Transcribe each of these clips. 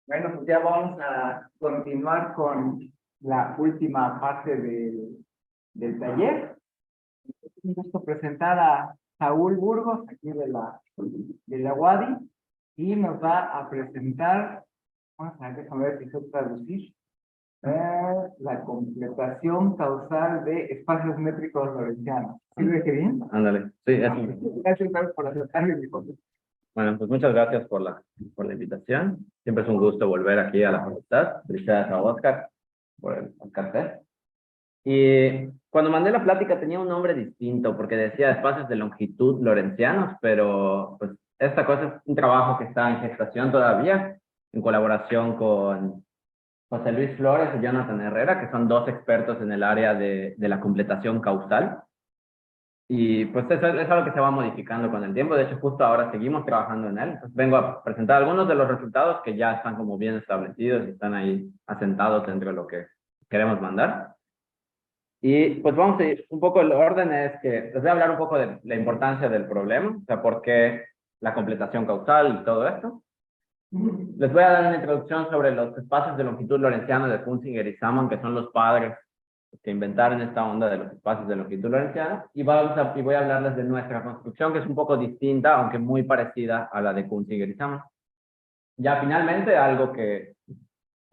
Bueno, pues ya vamos a continuar con la última parte del taller. Es un gusto presentar a Saúl Burgos, aquí de la UADY, y nos va a presentar, vamos a ver, déjame ver si sé traducir, la completación causal de espacios métricos lorentzianos. ¿Sí lo dije bien? Ándale, sí, eso. Gracias por aceptarme mi conversación. Bueno, pues muchas gracias por la invitación. Siempre es un gusto volver aquí a la facultad. Felicidades a Oscar por el cartel. Y cuando mandé la plática tenía un nombre distinto porque decía espacios de longitud lorentzianos, pero pues esta cosa es un trabajo que está en gestación todavía, en colaboración con José Luis Flores y Jonathan Herrera, que son dos expertos en el área de la completación causal. Y pues eso es algo que se va modificando con el tiempo. De hecho, justo ahora seguimos trabajando en él. Entonces, vengo a presentar algunos de los resultados que ya están como bien establecidos y están ahí asentados dentro de lo que queremos mandar. Y pues vamos a ir, un poco el orden es que les voy a hablar un poco de la importancia del problema, o sea, por qué la completación causal y todo esto. Les voy a dar una introducción sobre los espacios de longitud lorentziana de Punzinger y Salmon, que son los padres que inventaron esta onda de los espacios de longitud lorentziana, y voy a hablarles de nuestra construcción, que es un poco distinta, aunque muy parecida a la de Punzinger y Salmon. Ya finalmente,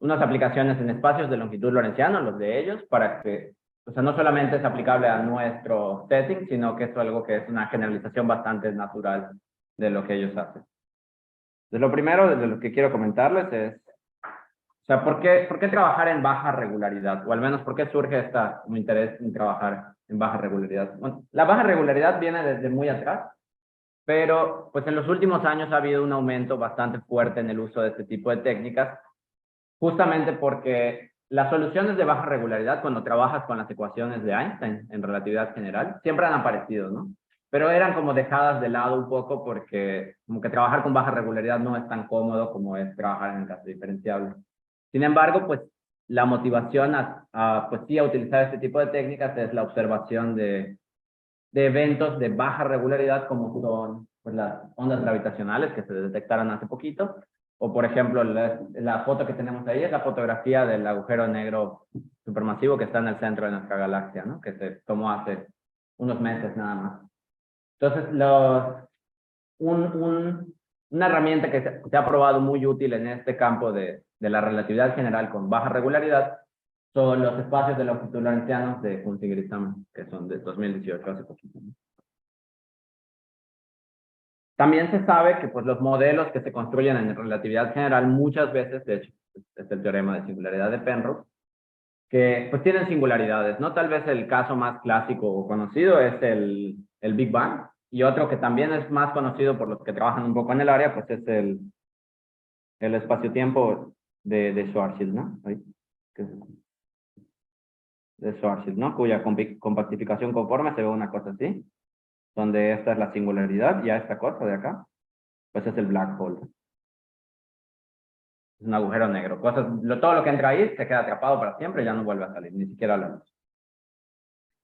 unas aplicaciones en espacios de longitud lorentziana, los de ellos, para que, o sea, no solamente es aplicable a nuestro setting, sino que es algo que es una generalización bastante natural de lo que ellos hacen. Entonces, lo primero de lo que quiero comentarles es, o sea, ¿por qué trabajar en baja regularidad? O al menos, ¿por qué surge un interés en trabajar en baja regularidad? Bueno, la baja regularidad viene desde muy atrás, pero pues en los últimos años ha habido un aumento bastante fuerte en el uso de este tipo de técnicas, justamente porque las soluciones de baja regularidad, cuando trabajas con las ecuaciones de Einstein en relatividad general, siempre han aparecido, ¿no? Pero eran como dejadas de lado un poco porque como que trabajar con baja regularidad no es tan cómodo como es trabajar en el caso diferenciable. Sin embargo, pues la motivación pues sí, a utilizar este tipo de técnicas es la observación de eventos de baja regularidad como son pues, las ondas gravitacionales que se detectaron hace poquito, o por ejemplo la foto que tenemos ahí es la fotografía del agujero negro supermasivo que está en el centro de nuestra galaxia, ¿no? Que se tomó hace unos meses nada más. Entonces, una herramienta que se ha probado muy útil en este campo de la relatividad general con baja regularidad son los espacios de longitud lorentzianos de Punzinger y Salmon, que son de 2018, hace poquito, ¿no? También se sabe que pues, los modelos que se construyen en relatividad general muchas veces, de hecho, es el teorema de singularidad de Penrose, que pues tienen singularidades, ¿no? Tal vez el caso más clásico o conocido es el Big Bang, y otro que también es más conocido por los que trabajan un poco en el área, pues es el espacio-tiempo de Schwarzschild, ¿no? Ahí, de Schwarzschild, ¿no? Cuya compactificación conforme se ve una cosa así, donde esta es la singularidad, y a esta cosa de acá, pues es el black hole. Es un agujero negro. Todo lo que entra ahí se queda atrapado para siempre y ya no vuelve a salir, ni siquiera la luz.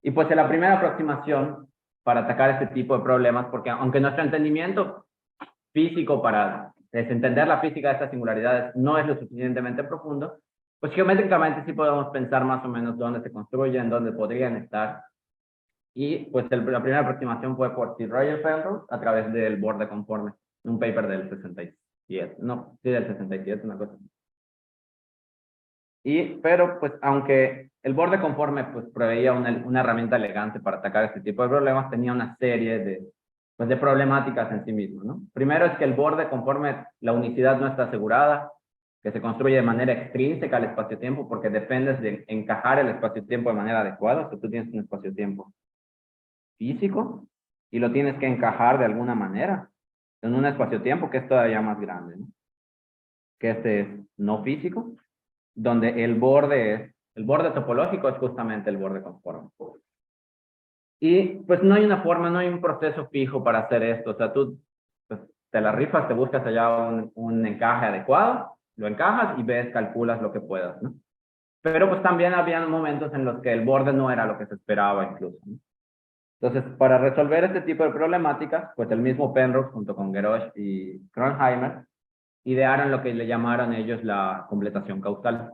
Y pues en la primera aproximación para atacar este tipo de problemas, porque aunque nuestro entendimiento físico para desentender la física de estas singularidades no es lo suficientemente profundo, pues geométricamente sí podemos pensar más o menos dónde se construyen, dónde podrían estar. Y pues la primera aproximación fue por Sir Roger Penrose a través del borde conforme, un paper del 67, no, sí del 67, una cosa. Pero pues aunque el borde conforme pues proveía una herramienta elegante para atacar este tipo de problemas, tenía una serie de problemáticas en sí mismo, ¿no? Primero es que el borde conforme la unicidad no está asegurada, que se construye de manera extrínseca al espacio-tiempo porque dependes de encajar el espacio-tiempo de manera adecuada. O sea, tú tienes un espacio-tiempo físico y lo tienes que encajar de alguna manera en un espacio-tiempo que es todavía más grande, ¿no? Que este es no físico, donde el borde topológico es justamente el borde conforme. Y pues no hay una forma, no hay un proceso fijo para hacer esto. O sea, tú pues, te la rifas, te buscas allá un encaje adecuado, lo encajas y ves, calculas lo que puedas, ¿no? Pero pues también habían momentos en los que el borde no era lo que se esperaba incluso, ¿no? Entonces, para resolver este tipo de problemáticas, pues el mismo Penrose, junto con Gerosh y Kronheimer, idearon lo que le llamaron ellos la completación causal.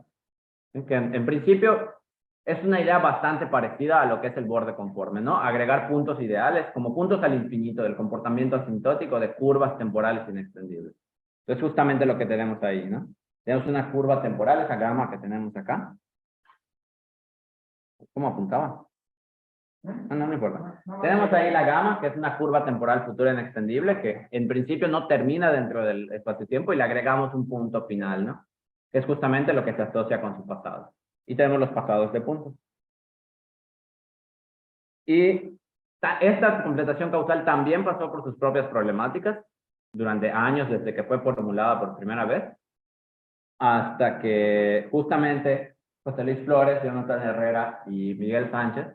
Que en principio es una idea bastante parecida a lo que es el borde conforme, ¿no? Agregar puntos ideales como puntos al infinito del comportamiento asintótico de curvas temporales inextendibles. Entonces, justamente lo que tenemos ahí, ¿no? Tenemos una curva temporal, esa gamma que tenemos acá. ¿Cómo apuntaba? No importa. Tenemos ahí la gamma, que es una curva temporal futura inextendible, que en principio no termina dentro del espacio-tiempo y le agregamos un punto final, ¿no? Que es justamente lo que se asocia con su pasado. Y tenemos los pasados de puntos. Y esta completación causal también pasó por sus propias problemáticas durante años desde que fue formulada por primera vez, hasta que justamente José Luis Flores, Jonathan Herrera y Miguel Sánchez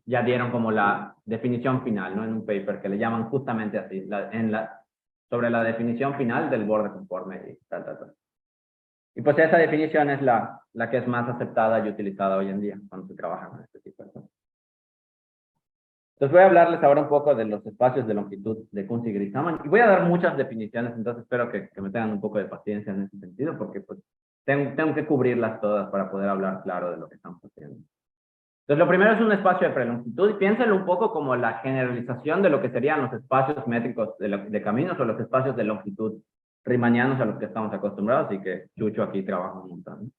ya dieron como la definición final, ¿no? En un paper que le llaman justamente así, sobre la definición final del borde conforme y tal. Y pues esa definición es la que es más aceptada y utilizada hoy en día cuando se trabaja con este tipo de cosas. Entonces voy a hablarles ahora un poco de los espacios de longitud de Kunz y Grishaman y voy a dar muchas definiciones, entonces espero que me tengan un poco de paciencia en ese sentido porque pues tengo que cubrirlas todas para poder hablar claro de lo que estamos haciendo. Entonces lo primero es un espacio de prelongitud y piénsenlo un poco como la generalización de lo que serían los espacios métricos de caminos o los espacios de longitud riemannianos a los que estamos acostumbrados y que Chucho aquí trabaja un montón, ¿no?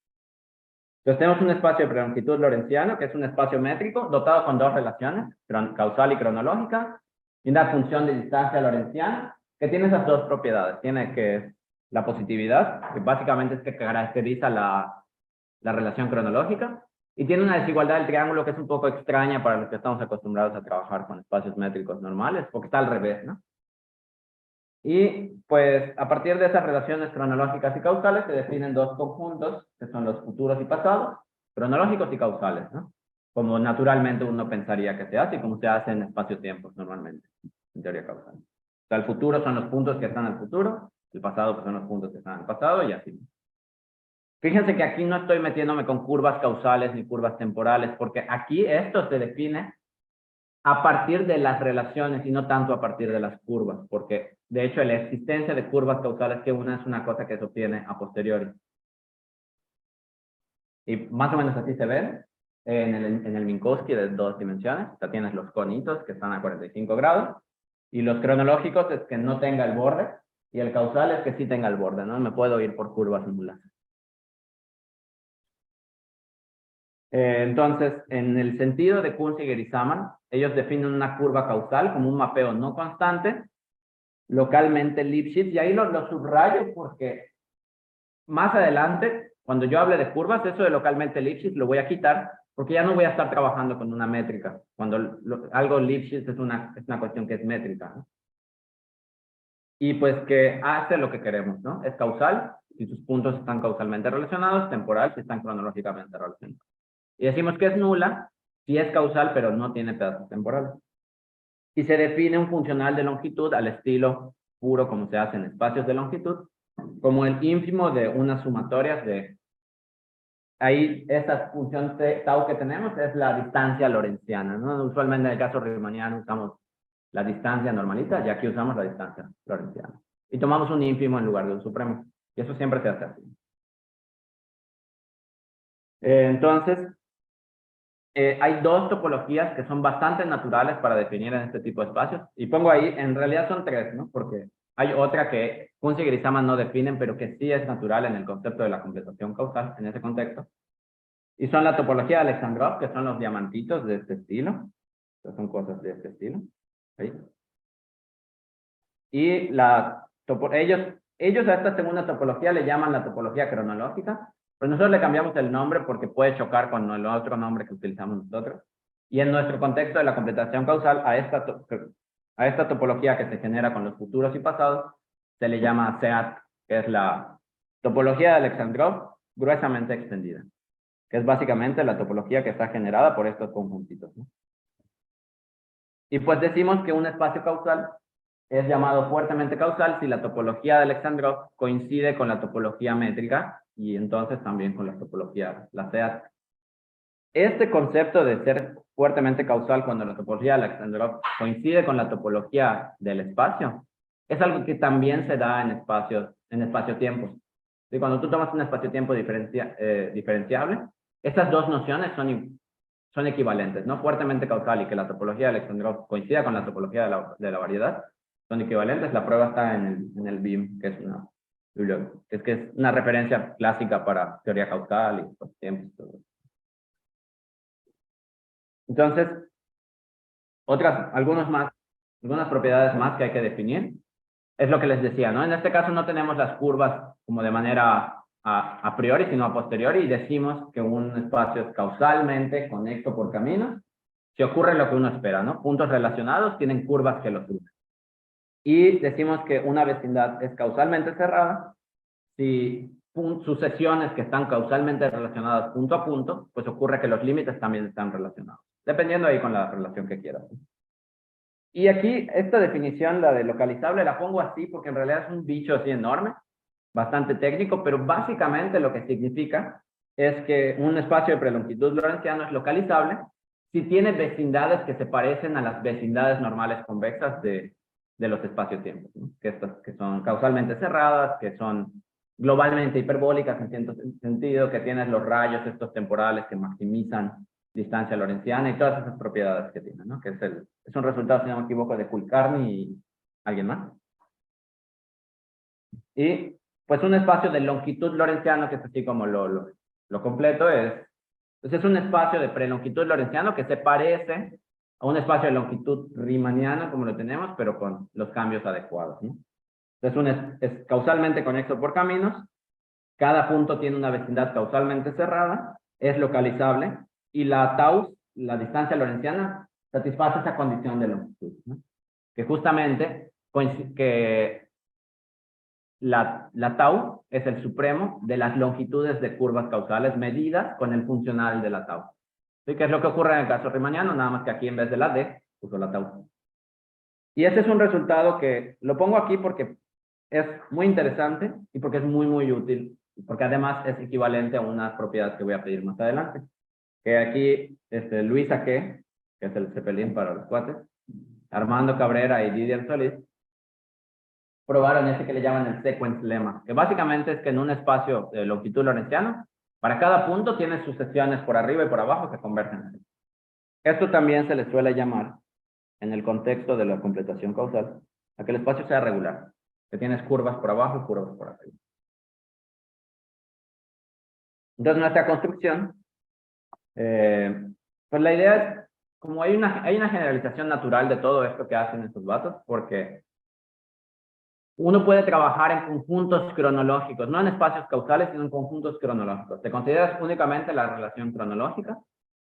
Entonces tenemos un espacio de prelongitud lorentziano, que es un espacio métrico dotado con dos relaciones, causal y cronológica, y una función de distancia lorentziana, que tiene esas dos propiedades. Tiene que la positividad, que básicamente es que caracteriza la relación cronológica, y tiene una desigualdad del triángulo que es un poco extraña para los que estamos acostumbrados a trabajar con espacios métricos normales, porque está al revés, ¿no? Y pues a partir de esas relaciones cronológicas y causales se definen dos conjuntos, que son los futuros y pasados, cronológicos y causales, ¿no? Como naturalmente uno pensaría que se hace y como se hace en espacio-tiempos normalmente, en teoría causal. O sea, el futuro son los puntos que están en el futuro, el pasado pues son los puntos que están en el pasado y así. Fíjense que aquí no estoy metiéndome con curvas causales ni curvas temporales, porque aquí esto se define a partir de las relaciones y no tanto a partir de las curvas, porque de hecho la existencia de curvas causales que una es una cosa que se obtiene a posteriori. Y más o menos así se ven en el Minkowski de dos dimensiones. Ya tienes los conitos que están a 45 grados y los cronológicos es que no tenga el borde y el causal es que sí tenga el borde, ¿no? Me puedo ir por curvas nulas. Entonces, en el sentido de Kunz y Grishaman, ellos definen una curva causal como un mapeo no constante, localmente Lipschitz, y ahí lo subrayo porque más adelante, cuando yo hable de curvas, eso de localmente Lipschitz lo voy a quitar, porque ya no voy a estar trabajando con una métrica, cuando algo Lipschitz es una cuestión que es métrica, ¿no? Y pues que hace lo que queremos, ¿no? Es causal, si sus puntos están causalmente relacionados, temporal, si están cronológicamente relacionados. Y decimos que es nula si es causal, pero no tiene pedazos temporales. Y se define un funcional de longitud al estilo puro, como se hace en espacios de longitud, como el ínfimo de unas sumatorias de... Ahí, esta función tau que tenemos es la distancia lorentziana, ¿no? Usualmente en el caso riemanniano usamos la distancia normalita, y aquí usamos la distancia lorentziana. Y tomamos un ínfimo en lugar de un supremo. Y eso siempre se hace así. Entonces, hay dos topologías que son bastante naturales para definir en este tipo de espacios. Y pongo ahí, en realidad son tres, ¿no? Porque hay otra que Kunz y Grishaman no definen, pero que sí es natural en el concepto de la completación causal, en ese contexto. Y son la topología de Alexandrov, que son los diamantitos de este estilo. Estas son cosas de este estilo. ¿Sí? Y ellos a esta segunda topología le llaman la topología cronológica, pues nosotros le cambiamos el nombre porque puede chocar con el otro nombre que utilizamos nosotros. Y en nuestro contexto de la completación causal, a esta topología que se genera con los futuros y pasados, se le llama SEAT, que es la topología de Alexandrov gruesamente extendida, que es básicamente la topología que está generada por estos conjuntitos, ¿no? Y pues decimos que un espacio causal es llamado fuertemente causal si la topología de Alexandrov coincide con la topología métrica y entonces también con la topología, la SEAT. Este concepto de ser fuertemente causal cuando la topología de Alexandrov coincide con la topología del espacio, es algo que también se da en espacio-tiempos. ¿Sí? Cuando tú tomas un espacio-tiempo diferenciable, estas dos nociones son equivalentes, ¿no? Fuertemente causal y que la topología de Alexandrov coincida con la topología de la variedad, son equivalentes. La prueba está en el BIM, que es una referencia clásica para teoría causal y espacio-tiempos. Todo. Entonces, algunas propiedades más que hay que definir, es lo que les decía, ¿no? En este caso no tenemos las curvas como de manera a priori, sino a posteriori, y decimos que un espacio es causalmente conecto por caminos, si ocurre lo que uno espera, ¿no? Puntos relacionados tienen curvas que los unen. Y decimos que una vecindad es causalmente cerrada si sucesiones que están causalmente relacionadas punto a punto, pues ocurre que los límites también están relacionados, dependiendo ahí con la relación que quieras. Y aquí, esta definición, la de localizable, la pongo así porque en realidad es un bicho así enorme, bastante técnico, pero básicamente lo que significa es que un espacio de prelongitud lorentziano es localizable si tiene vecindades que se parecen a las vecindades normales convexas de los espacios-tiempos, ¿no? Que son causalmente cerradas, que son globalmente hiperbólicas en cierto sentido, que tienes los rayos estos temporales que maximizan distancia lorentziana y todas esas propiedades que tienen, ¿no? Que es un resultado, si no me equivoco, de Kulkarni y alguien más. Y pues un espacio de longitud lorentziano, que es así como lo completo, pues es un espacio de prelongitud lorentziano que se parece a un espacio de longitud riemanniana, como lo tenemos, pero con los cambios adecuados, ¿no? Entonces es causalmente conexo por caminos, cada punto tiene una vecindad causalmente cerrada, es localizable, y la tau, la distancia lorentziana, satisface esa condición de longitud, ¿no? Que justamente que la tau es el supremo de las longitudes de curvas causales medidas con el funcional de la tau. ¿Sí? Que es lo que ocurre en el caso riemanniano, nada más que aquí en vez de la d, uso la tau. Y ese es un resultado que lo pongo aquí porque es muy interesante y porque es muy, muy útil, porque además es equivalente a unas propiedades que voy a pedir más adelante. Que aquí, Luis Aque, que es el Cepelín para los cuates, Armando Cabrera y Didier Solís, probaron ese que le llaman el sequence lemma, que básicamente es que en un espacio de longitud lorentziana, para cada punto tienes sucesiones por arriba y por abajo que convergen. Esto también se le suele llamar, en el contexto de la completación causal, a que el espacio sea regular, que tienes curvas por abajo y curvas por arriba. Entonces, nuestra construcción, pues la idea es, como hay una generalización natural de todo esto que hacen estos vatos, porque uno puede trabajar en conjuntos cronológicos, no en espacios causales, sino en conjuntos cronológicos. Te consideras únicamente la relación cronológica,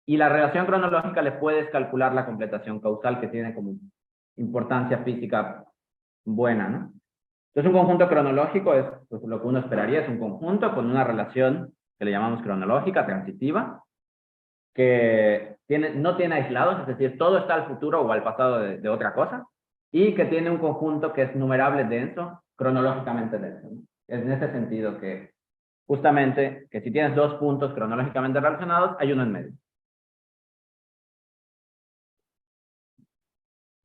y la relación cronológica le puedes calcular la completación causal, que tiene como importancia física buena, ¿no? Entonces, un conjunto cronológico es pues, lo que uno esperaría, es un conjunto con una relación que le llamamos cronológica, transitiva, que no tiene aislados, es decir, todo está al futuro o al pasado de otra cosa, y que tiene un conjunto que es numerable denso, cronológicamente denso, ¿no? Es en ese sentido que justamente que si tienes dos puntos cronológicamente relacionados, hay uno en medio.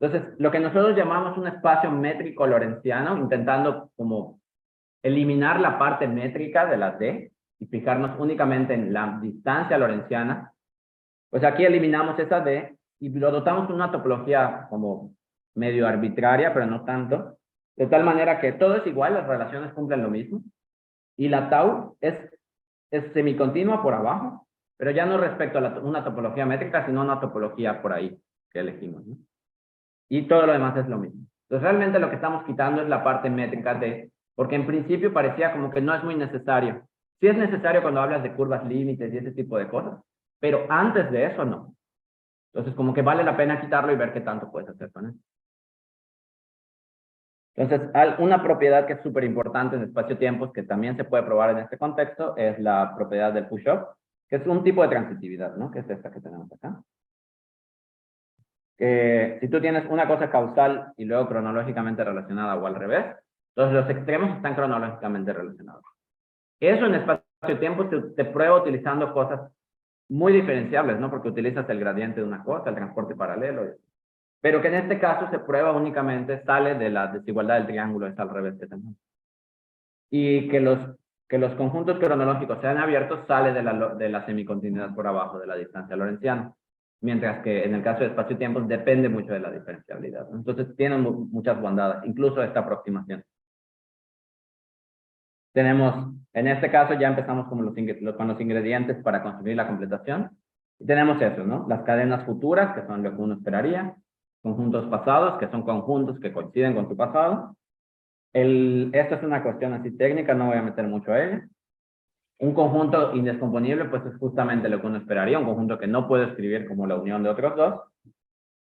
Entonces, lo que nosotros llamamos un espacio métrico lorentziano, intentando como eliminar la parte métrica de la D y fijarnos únicamente en la distancia lorentziana, pues aquí eliminamos esa D y lo dotamos de una topología como medio arbitraria, pero no tanto, de tal manera que todo es igual, las relaciones cumplen lo mismo, y la tau es semicontinua por abajo, pero ya no respecto a una topología métrica, sino una topología por ahí que elegimos, ¿no? Y todo lo demás es lo mismo. Entonces, realmente lo que estamos quitando es la parte métrica de, porque en principio parecía como que no es muy necesario. Sí es necesario cuando hablas de curvas límites y ese tipo de cosas, pero antes de eso no. Entonces, como que vale la pena quitarlo y ver qué tanto puedes hacer con eso. Entonces, una propiedad que es súper importante en espacio-tiempos, que también se puede probar en este contexto, es la propiedad del push-up, que es un tipo de transitividad, ¿no? Que es esta que tenemos acá. Si tú tienes una cosa causal y luego cronológicamente relacionada o al revés, entonces los extremos están cronológicamente relacionados. Eso en espacio-tiempo te prueba utilizando cosas muy diferenciables, ¿no? Porque utilizas el gradiente de una cosa, el transporte paralelo, pero que en este caso se prueba únicamente, sale de la desigualdad del triángulo, es al revés que tenemos. Y que los conjuntos cronológicos sean abiertos sale de la semicontinuidad por abajo de la distancia lorentziana. Mientras que en el caso de espacio-tiempo depende mucho de la diferenciabilidad, ¿no? Entonces tienen muchas bondades, incluso esta aproximación. Tenemos, en este caso ya empezamos con los ingredientes para construir la completación. Y tenemos eso, ¿no? Las cadenas futuras, que son lo que uno esperaría. Conjuntos pasados, que son conjuntos que coinciden con tu pasado. Esta es una cuestión así técnica, no voy a meter mucho a ella. Un conjunto indescomponible, pues es justamente lo que uno esperaría, un conjunto que no puedo escribir como la unión de otros dos.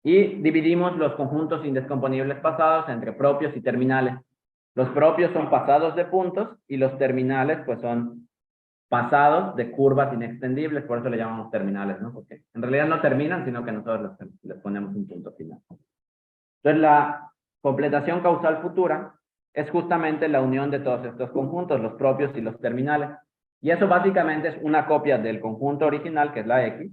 Y dividimos los conjuntos indescomponibles pasados entre propios y terminales. Los propios son pasados de puntos y los terminales pues son pasados de curvas inextendibles, por eso le llamamos terminales, ¿no? Porque en realidad no terminan, sino que nosotros les ponemos un punto final. Entonces la completación causal futura es justamente la unión de todos estos conjuntos, los propios y los terminales. Y eso básicamente es una copia del conjunto original, que es la X,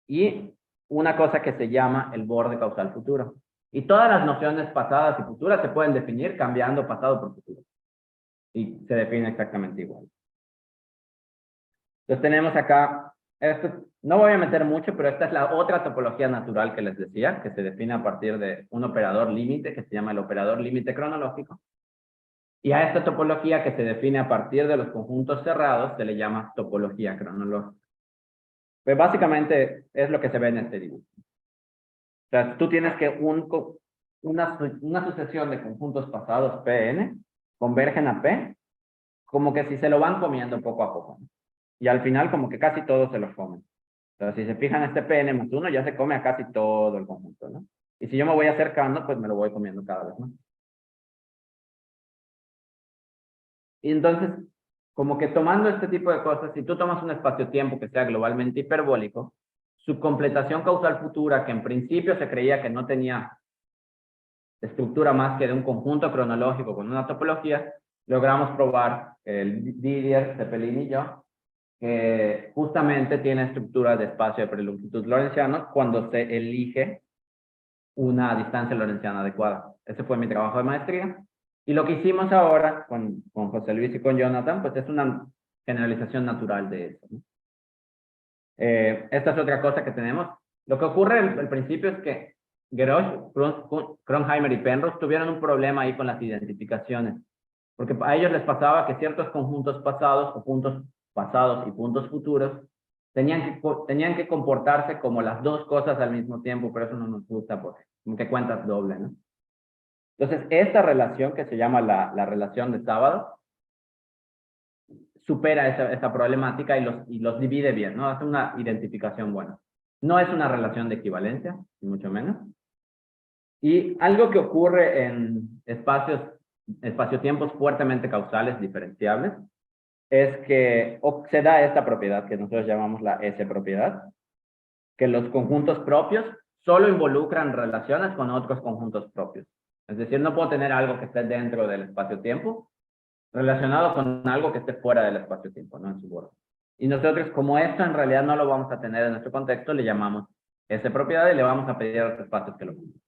y una cosa que se llama el borde causal futuro. Y todas las nociones pasadas y futuras se pueden definir cambiando pasado por futuro. Y se define exactamente igual. Entonces tenemos acá, esto, no voy a meter mucho, pero esta es la otra topología natural que les decía, que se define a partir de un operador límite, que se llama el operador límite cronológico. Y a esta topología que se define a partir de los conjuntos cerrados se le llama topología cronológica. Pues básicamente es lo que se ve en este dibujo. O sea, tú tienes que una sucesión de conjuntos pasados Pn convergen a P, como que si se lo van comiendo poco a poco, ¿no? Y al final como que casi todos se los comen. Entonces, si se fijan, este Pn más 1 ya se come a casi todo el conjunto, ¿no? Y si yo me voy acercando, pues me lo voy comiendo cada vez más. Y entonces, como que tomando este tipo de cosas, si tú tomas un espacio-tiempo que sea globalmente hiperbólico, su completación causal futura, que en principio se creía que no tenía estructura más que de un conjunto cronológico con una topología, logramos probar, el Didier, Cepelin y yo, que justamente tiene estructura de espacio de prelongitud lorentziano cuando se elige una distancia lorentziana adecuada. Ese fue mi trabajo de maestría. Y lo que hicimos ahora con José Luis y con Jonathan, pues es una generalización natural de eso, ¿no? Esta es otra cosa que tenemos. Lo que ocurre al principio es que Gerosch, Kronheimer y Penrose tuvieron un problema ahí con las identificaciones, porque a ellos les pasaba que ciertos conjuntos pasados o puntos pasados y puntos futuros tenían que comportarse como las dos cosas al mismo tiempo, pero eso no nos gusta porque como que cuentas doble, ¿no? Entonces, esta relación que se llama la relación de sábado supera esa problemática y los divide bien, ¿no? Hace una identificación buena. No es una relación de equivalencia, ni mucho menos. Y algo que ocurre en espacio-tiempos fuertemente causales diferenciables es que se da esta propiedad que nosotros llamamos la S-propiedad, que los conjuntos propios solo involucran relaciones con otros conjuntos propios. Es decir, no puedo tener algo que esté dentro del espacio-tiempo relacionado con algo que esté fuera del espacio-tiempo, no en su borde. Y nosotros, como esto en realidad no lo vamos a tener en nuestro contexto, le llamamos S-propiedad y le vamos a pedir a los espacios que lo cumplan.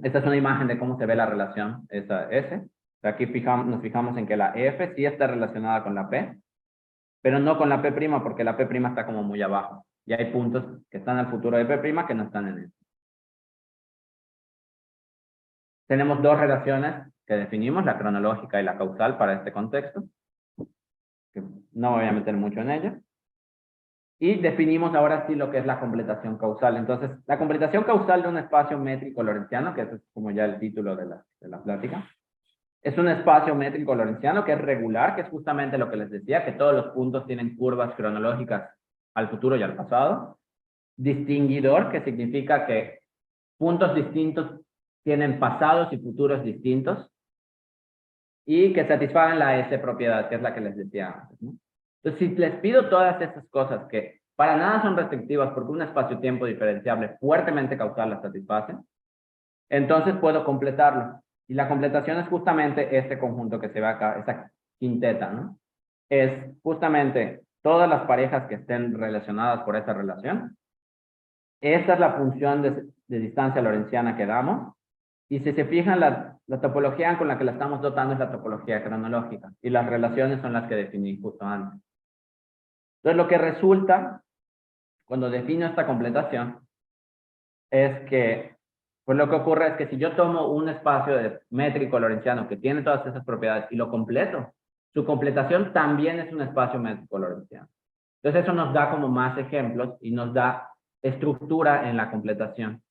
Esta es una imagen de cómo se ve la relación, esa S. Aquí nos fijamos en que la F sí está relacionada con la P, pero no con la P', porque la P' está como muy abajo. Y hay puntos que están al futuro de P' que no están en él. Tenemos dos relaciones que definimos, la cronológica y la causal para este contexto, que no me voy a meter mucho en ellas. Y definimos ahora sí lo que es la completación causal. Entonces, la completación causal de un espacio métrico lorentziano, que es como ya el título de la plática, es un espacio métrico lorentziano que es regular, que es justamente lo que les decía, que todos los puntos tienen curvas cronológicas al futuro y al pasado. Distinguidor, que significa que puntos distintos tienen pasados y futuros distintos. Y que satisfagan la S-propiedad, que es la que les decía antes, ¿no? Entonces, si les pido todas estas cosas que para nada son restrictivas porque un espacio-tiempo diferenciable fuertemente causal las satisface, entonces puedo completarlo. Y la completación es justamente este conjunto que se ve acá, esta quinteta, ¿no? Es justamente todas las parejas que estén relacionadas por esa relación. Esta es la función de distancia lorentziana que damos. Y si se fijan, la topología con la que la estamos dotando es la topología cronológica. Y las relaciones son las que definí justo antes. Entonces, lo que resulta, cuando defino esta completación, es que, pues lo que ocurre es que si yo tomo un espacio de métrico lorentziano que tiene todas esas propiedades y lo completo, su completación también es un espacio métrico lorentziano. Entonces, eso nos da como más ejemplos y nos da estructura en la completación.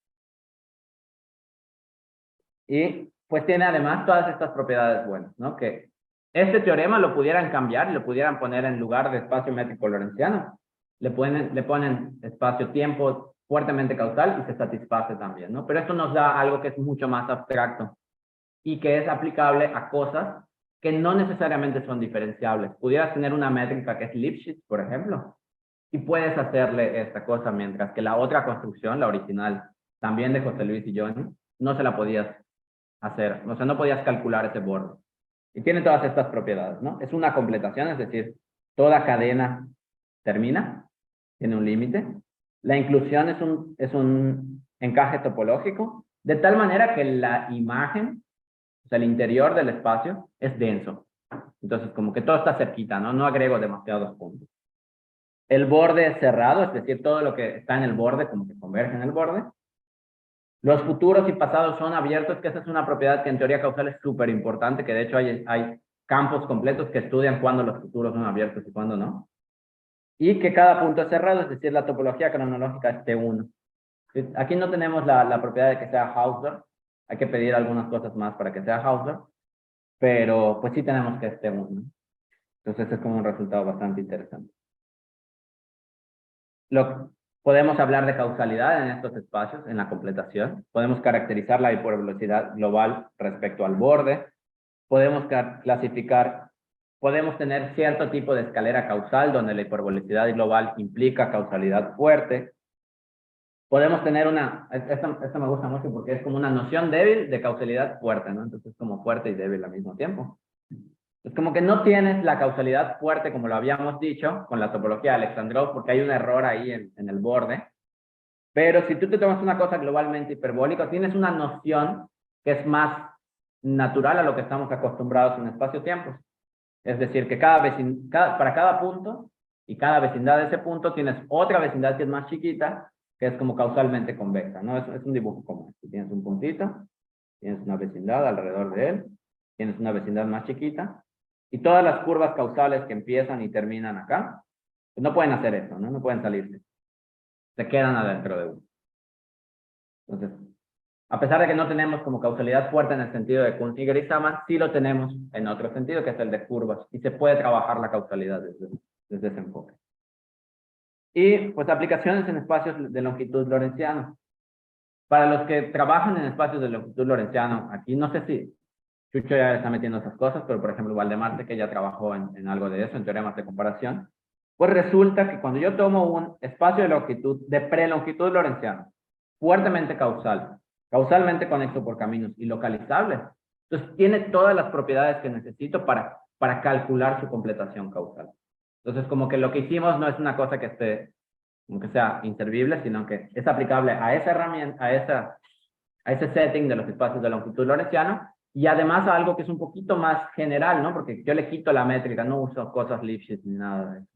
Y pues tiene además todas estas propiedades buenas, ¿no? Que este teorema lo pudieran cambiar y lo pudieran poner en lugar de espacio métrico lorentziano. Le ponen espacio-tiempo fuertemente causal y se satisface también, ¿no? Pero esto nos da algo que es mucho más abstracto y que es aplicable a cosas que no necesariamente son diferenciables. Pudieras tener una métrica que es Lipschitz, por ejemplo, y puedes hacerle esta cosa, mientras que la otra construcción, la original, también de José Luis y Johnny, no se la podías hacer, o sea, no podías calcular ese borde. Y tiene todas estas propiedades, ¿no? Es una completación, es decir, toda cadena termina, tiene un límite. La inclusión es un encaje topológico, de tal manera que la imagen, o sea, el interior del espacio, es denso. Entonces, como que todo está cerquita, ¿no? No agrego demasiados puntos. El borde es cerrado, es decir, todo lo que está en el borde, como que converge en el borde. Los futuros y pasados son abiertos, que esa es una propiedad que en teoría causal es súper importante, que de hecho hay campos completos que estudian cuándo los futuros son abiertos y cuándo no. Y que cada punto es cerrado, es decir, la topología cronológica es T1. Aquí no tenemos la propiedad de que sea Hausdorff, hay que pedir algunas cosas más para que sea Hausdorff, pero pues sí tenemos que es T1. Entonces es como un resultado bastante interesante. Podemos hablar de causalidad en estos espacios, en la completación. Podemos caracterizar la hipervelocidad global respecto al borde. Podemos clasificar, podemos tener cierto tipo de escalera causal donde la hipervelocidad global implica causalidad fuerte. Podemos tener esta me gusta mucho porque es como una noción débil de causalidad fuerte, ¿no? Entonces es como fuerte y débil al mismo tiempo. Es como que no tienes la causalidad fuerte, como lo habíamos dicho, con la topología de Alexandrov, porque hay un error ahí en el borde. Pero si tú te tomas una cosa globalmente hiperbólica, tienes una noción que es más natural a lo que estamos acostumbrados en espacio-tiempo. Es decir, que para cada punto y cada vecindad de ese punto tienes otra vecindad que es más chiquita, que es como causalmente convexa, ¿no? Es un dibujo común. Tienes un puntito, tienes una vecindad alrededor de él, tienes una vecindad más chiquita, y todas las curvas causales que empiezan y terminan acá, pues no pueden hacer eso, ¿no? No pueden salirse. Se quedan adentro de uno. Entonces, a pesar de que no tenemos como causalidad fuerte en el sentido de Kuhn, Niger y Saman, sí lo tenemos en otro sentido, que es el de curvas, y se puede trabajar la causalidad desde ese enfoque. Y pues aplicaciones en espacios de longitud lorentziana. Para los que trabajan en espacios de longitud lorentziana, aquí no sé si Chucho ya está metiendo esas cosas, pero por ejemplo Valdemar, que ya trabajó en algo de eso, en teoremas de comparación, pues resulta que cuando yo tomo un espacio de longitud, de prelongitud lorentziana, fuertemente causal, causalmente conecto por caminos y localizable, entonces tiene todas las propiedades que necesito para calcular su completación causal. Entonces como que lo que hicimos no es una cosa que esté, como que sea inservible, sino que es aplicable a esa herramienta, a ese setting de los espacios de longitud lorentziana, y además a algo que es un poquito más general, ¿no? Porque yo le quito la métrica, no uso cosas Lipschitz ni nada de eso.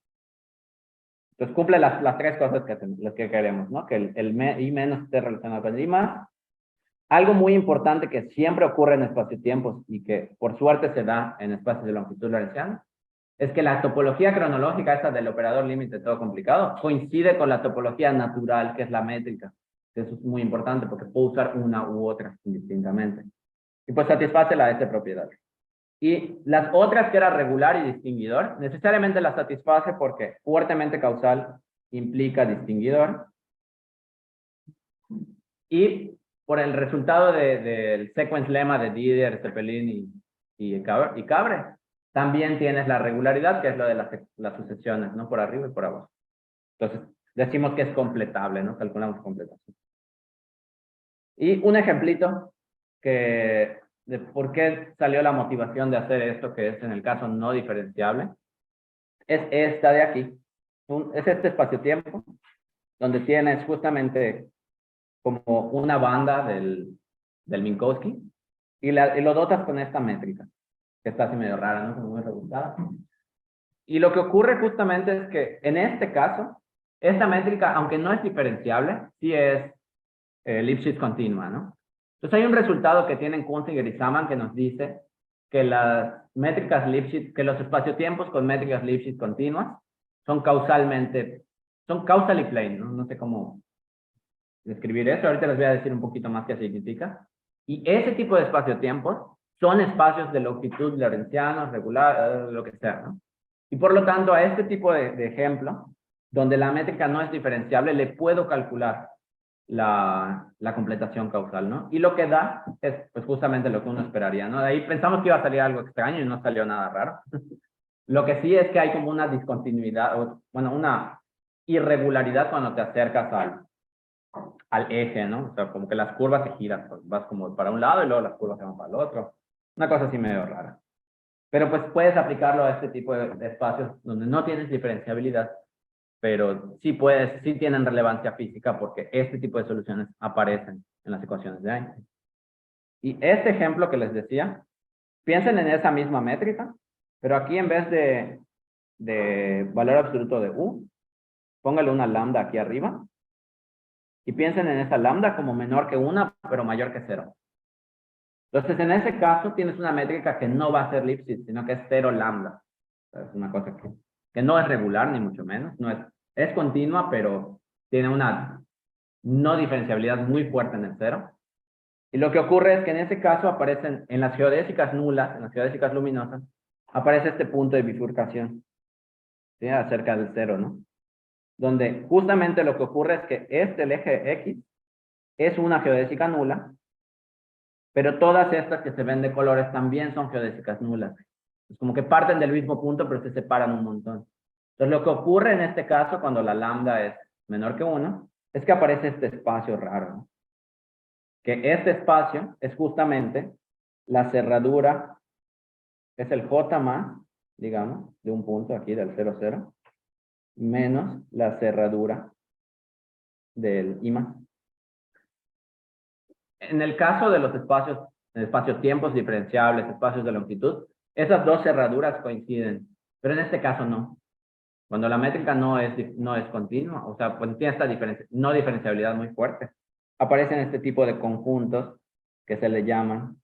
Entonces cumple las tres cosas las que queremos, ¿no? Que el I menos esté relacionado con el I más. Algo muy importante que siempre ocurre en espacio-tiempos y que por suerte se da en espacios de longitud lorentziana, es que la topología cronológica, esa del operador límite todo complicado, coincide con la topología natural, que es la métrica. Eso es muy importante porque puedo usar una u otra indistintamente. Y pues satisface la de esta propiedad. Y las otras, que era regular y distinguidor, necesariamente las satisface porque fuertemente causal implica distinguidor. Y por el resultado del sequence lemma de Didier, Zeppelin y Cabre, también tienes la regularidad, que es lo de las sucesiones, ¿no? Por arriba y por abajo. Entonces, decimos que es completable, ¿no? Calculamos completación. Y un ejemplito de por qué salió la motivación de hacer esto, que es en el caso no diferenciable, es esta de aquí, es este espacio-tiempo, donde tienes justamente como una banda del Minkowski, y lo dotas con esta métrica, que está así medio rara, ¿no? Como muy rebuscada. Y lo que ocurre justamente es que en este caso, esta métrica, aunque no es diferenciable, sí es Lipschitz continua, ¿no? Entonces hay un resultado que tienen Kunzinger y Saman que nos dice que las métricas Lipschitz, que los espaciotiempos con métricas Lipschitz continuas son causally plane, ¿no? No sé cómo describir eso, ahorita les voy a decir un poquito más qué significa. Y ese tipo de espaciotiempos son espacios de longitud lorentzianos, regular, lo que sea, ¿no? Y por lo tanto, a este tipo de ejemplo, donde la métrica no es diferenciable, le puedo calcular la completación causal, ¿no? Y lo que da es pues justamente lo que uno esperaría, ¿no? De ahí pensamos que iba a salir algo extraño y no salió nada raro. Lo que sí es que hay como una discontinuidad, o, bueno, una irregularidad cuando te acercas al eje, ¿no? O sea, como que las curvas se giran, pues vas como para un lado y luego las curvas se van para el otro. Una cosa así medio rara. Pero pues puedes aplicarlo a este tipo de espacios donde no tienes diferenciabilidad, pero sí tienen relevancia física porque este tipo de soluciones aparecen en las ecuaciones de Einstein. Y este ejemplo que les decía, piensen en esa misma métrica, pero aquí en vez de valor absoluto de U, póngale una lambda aquí arriba y piensen en esa lambda como menor que 1, pero mayor que 0. Entonces, en ese caso, tienes una métrica que no va a ser Lipschitz, sino que es 0 lambda. Es una cosa que no es regular, ni mucho menos. No es continua, pero tiene una no diferenciabilidad muy fuerte en el 0. Y lo que ocurre es que en ese caso aparecen, en las geodésicas nulas, en las geodésicas luminosas, aparece este punto de bifurcación, ¿sí? Acerca del 0, ¿no? Donde justamente lo que ocurre es que el eje X, es una geodésica nula, pero todas estas que se ven de colores también son geodésicas nulas. Es como que parten del mismo punto, pero se separan un montón. Entonces, lo que ocurre en este caso, cuando la lambda es menor que 1, es que aparece este espacio raro, ¿no? Que este espacio es justamente la cerradura, es el J más, digamos, de un punto aquí del 0, 0, menos la cerradura del I más. En el caso de los espacios-tiempos diferenciables, espacios de longitud, esas dos cerraduras coinciden, pero en este caso no. Cuando la métrica no es continua, o sea, pues tiene esta no diferenciabilidad muy fuerte, aparecen este tipo de conjuntos que se le llaman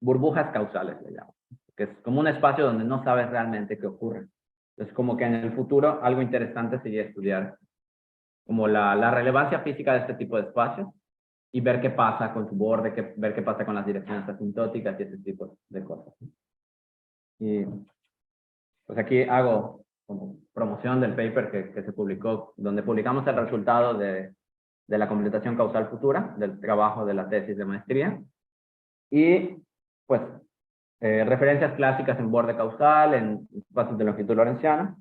burbujas causales, le llaman, que es como un espacio donde no sabes realmente qué ocurre. Entonces, como que en el futuro algo interesante sería estudiar como la relevancia física de este tipo de espacios y ver qué pasa con su borde, ver qué pasa con las direcciones asintóticas y ese tipo de cosas. Y pues aquí hago como promoción del paper que se publicó, donde publicamos el resultado de la completación causal futura, del trabajo de la tesis de maestría, y pues referencias clásicas en borde causal, en espacios de longitud lorentziana,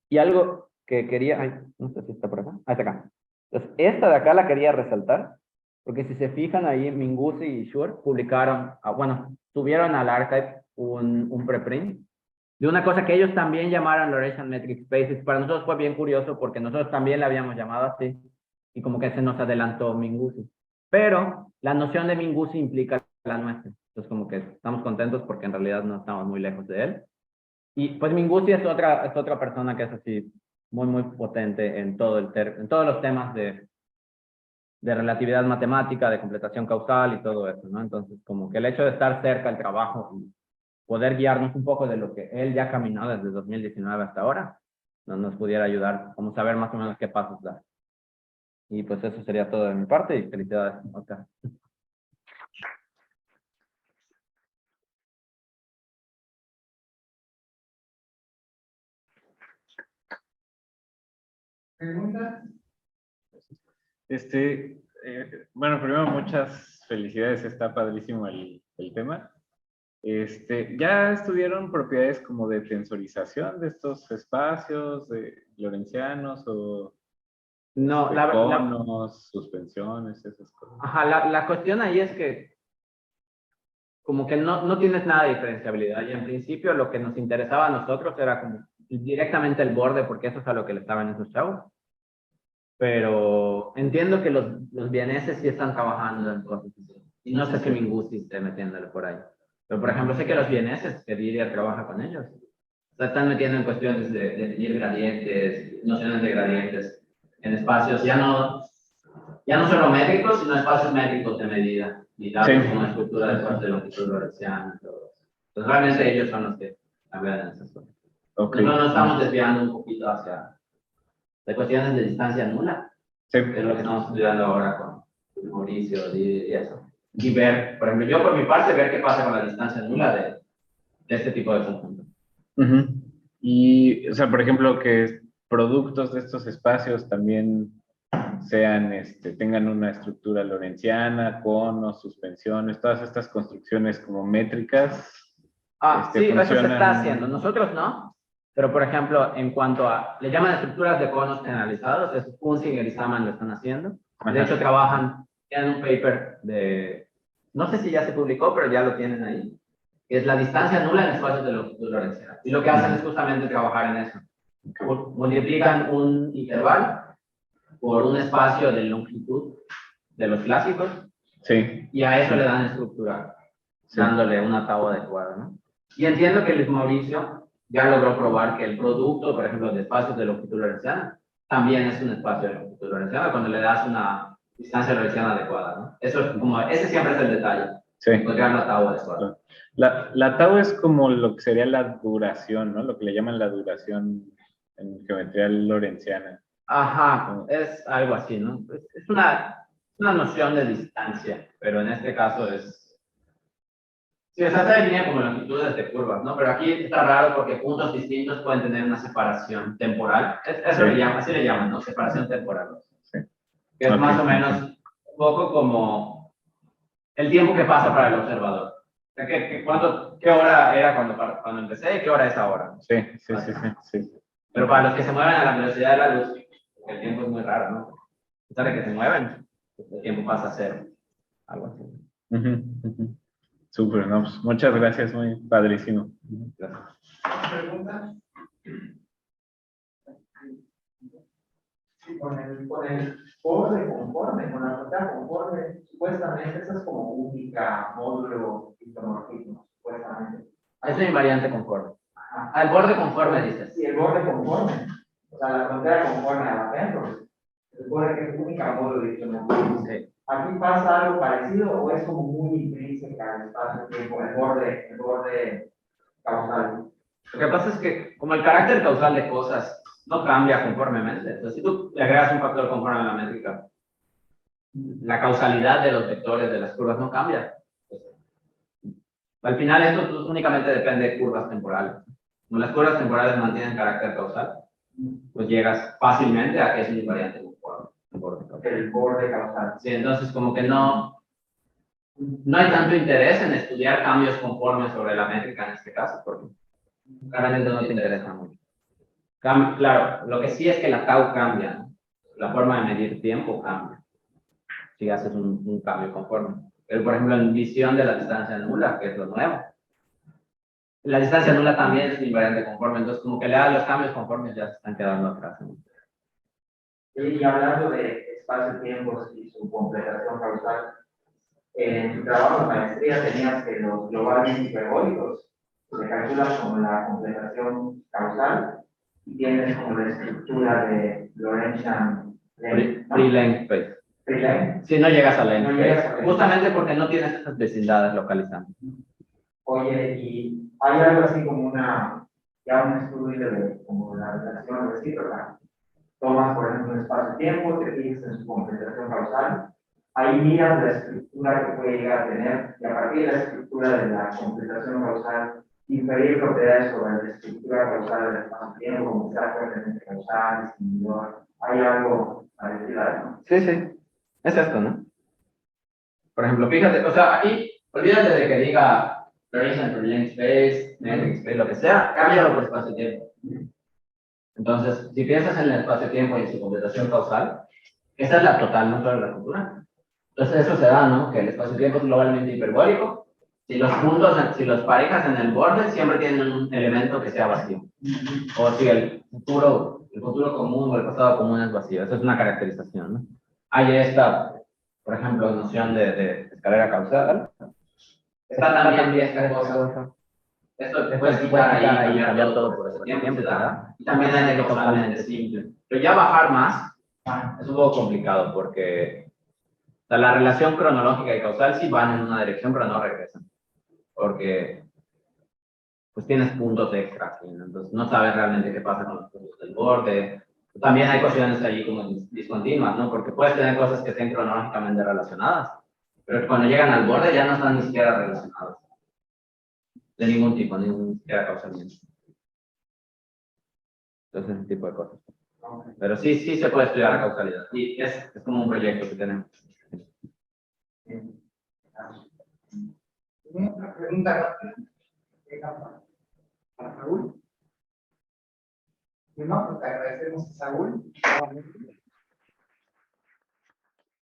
y algo que quería, ay, no sé si está por acá, está acá. Entonces, esta de acá la quería resaltar, porque si se fijan ahí, Minguzzi y Schur publicaron, bueno, subieron al archive un preprint de una cosa que ellos también llamaron Lorentzian Metric Spaces. Para nosotros fue bien curioso porque nosotros también la habíamos llamado así y como que se nos adelantó Minguzzi. Pero la noción de Minguzzi implica la nuestra. Entonces como que estamos contentos porque en realidad no estamos muy lejos de él. Y pues Minguzzi es otra persona que es así muy, muy potente en todos los temas de relatividad matemática, de completación causal y todo eso, ¿no? Entonces, como que el hecho de estar cerca del trabajo y poder guiarnos un poco de lo que él ya caminó desde 2019 hasta ahora, nos pudiera ayudar, como saber más o menos qué pasos dar. Y pues eso sería todo de mi parte y felicidades, Oscar. ¿Preguntas? Bueno, primero muchas felicidades, está padrísimo el tema. ¿Ya estudiaron propiedades como de tensorización de estos espacios, de lorentzianos o No, conos, suspensiones, esas cosas? Ajá, la cuestión ahí es que como que no tienes nada de diferenciabilidad y en principio lo que nos interesaba a nosotros era como directamente el borde, porque eso es a lo que le estaban esos chavos. Pero entiendo que los vieneses sí están trabajando en cosas así. Y no sé si Minguzi esté metiéndole por ahí. Pero, por ejemplo, sé que los vieneses, que Didier trabaja con ellos, se están metiendo en cuestiones de definir gradientes, nociones de gradientes en espacios ya no solo métricos, sino espacios métricos de medida. Y darles una estructura de espacio de longitud lorentziana y todo eso. Entonces, realmente ellos son los que cambian esas cosas. Okay. Nosotros nos estamos desviando un poquito hacia de cuestiones de distancia nula, Sí. que es lo que estamos estudiando ahora con Mauricio y eso. Y ver, por ejemplo, yo por mi parte, ver qué pasa con la distancia nula de este tipo de conjuntos. Y, o sea, por ejemplo, que productos de estos espacios también sean, tengan una estructura lorentziana, conos, suspensiones, todas estas construcciones como métricas. Sí, eso se funcionan... está haciendo. Nosotros no. Pero, por ejemplo, en cuanto a, le llaman estructuras de conos generalizados, es Punsinger y Saman lo están haciendo. De hecho, trabajan en un paper de, no sé si ya se publicó, pero ya lo tienen ahí. Es la distancia nula en espacios de longitud lorentziana. Y lo que hacen es justamente trabajar en eso. Multiplican un intervalo por un espacio de longitud de los clásicos. Sí. Y a eso le dan estructura, dándole una tabla adecuada, ¿no? Y entiendo que Luis Mauricio ya logró probar que el producto, por ejemplo, de espacios de longitud lorentziana, también es un espacio de longitud lorentziana cuando le das una distancia lorentziana adecuada, ¿no? Eso es como, ese siempre es el detalle. Sí. Encontrar la tau adecuada. La tau es como lo que sería la duración, ¿no? Lo que le llaman la duración en geometría lorentziana. Ajá, es algo así, ¿no? Es una noción de distancia, pero en este caso es... Sí, está definida como longitudes de curvas, ¿no? Pero aquí está raro porque puntos distintos pueden tener una separación temporal. Eso le llaman, así le llaman, ¿no? Separación temporal. Sí. Que es más o menos un poco como el tiempo que pasa para el observador. O sea, ¿qué hora era cuando empecé y qué hora es ahora? Sí. Pero para los que se mueven a la velocidad de la luz, el tiempo es muy raro, ¿no? A pesar de que se mueven, el tiempo pasa a ser algo así. Súper, no, pues muchas gracias, muy padrísimo. Gracias. ¿Preguntas? Sí, con el borde conforme, con la frontera conforme, supuestamente eso es como única módulo isomorfismo, supuestamente. Es una invariante conforme. El borde conforme, dices. Sí, el borde conforme. O sea, la frontera conforme a adentro. El borde que es única módulo isomorfismo. Sí. ¿Aquí pasa algo parecido o es como muy intrínseca al espacio-tiempo, el borde causal? Lo que pasa es que como el carácter causal de cosas no cambia conformemente, entonces si tú le agregas un factor conforme a la métrica, la causalidad de los vectores de las curvas no cambia. Al final esto únicamente depende de curvas temporales. Como las curvas temporales mantienen carácter causal, pues llegas fácilmente a que es un invariante conforme. El borde causal. Sí, entonces como que no hay tanto interés en estudiar cambios conformes sobre la métrica en este caso, porque claramente no te interesa mucho. Claro, lo que sí es que la tau cambia, ¿no? La forma de medir tiempo cambia, si haces un cambio conforme. Pero, por ejemplo, en visión de la distancia nula, que es lo nuevo, la distancia nula también es invariante conforme, entonces como que los cambios conformes ya se están quedando atrás, ¿no? Y hablando de espacio-tiempos y su completación causal, en tu trabajo de maestría tenías que los globales hiperbólicos se calculan como la completación causal y tienes como la estructura de Lorentzian Free length space. Free length. Sí, no llegas a length No space, llegas a length. justamente porque no tienes esas vecindades localizantes. Oye, y hay algo así como un estudio de como la relación recíproca. Tomas, por ejemplo, un espacio-tiempo, te fijas en su completación causal, ahí miras la estructura que puede llegar a tener, y a partir de la estructura de la completación causal, inferir propiedades sobre la estructura causal del espacio-tiempo, como sea fuertemente causal, distinguidor. ¿Hay algo parecido a eso? Sí, sí, es esto, ¿no? Por ejemplo, fíjate, o sea, aquí, olvídate de que diga Lorentzian for length space, metric space, lo que sea, cámbialo por espacio-tiempo. Entonces, si piensas en el espacio-tiempo y en su completación causal, esa es la total, no toda la cultura. Entonces, eso se da, ¿no? Que el espacio-tiempo es globalmente hiperbólico Si los puntos, si los parejas en el borde siempre tienen un elemento que sea vacío. O si el futuro común o el pasado común es vacío. Esa es una caracterización, ¿no? Hay esta, por ejemplo, noción de escalera causal. Está también esta cosa. Esto puedes quitar ahí y cambiar todo por ese tiempo, ¿verdad? Y también hay de causalmente simple. Pero ya bajar más es un poco complicado porque o sea, la relación cronológica y causal sí van en una dirección, pero no regresan. Porque pues tienes puntos extra aquí, ¿no? Entonces no sabes realmente qué pasa con los puntos del borde. También hay cuestiones allí como discontinuas, ¿no? Porque puedes tener cosas que estén cronológicamente relacionadas, pero cuando llegan al borde ya no están ni siquiera relacionadas. De ningún tipo, ni siquiera causalmente. Entonces, ese tipo de cosas. Pero sí se puede estudiar la causalidad. Y es como un proyecto que tenemos. Una pregunta rápida para Saúl. Si no, pues te agradecemos a Saúl.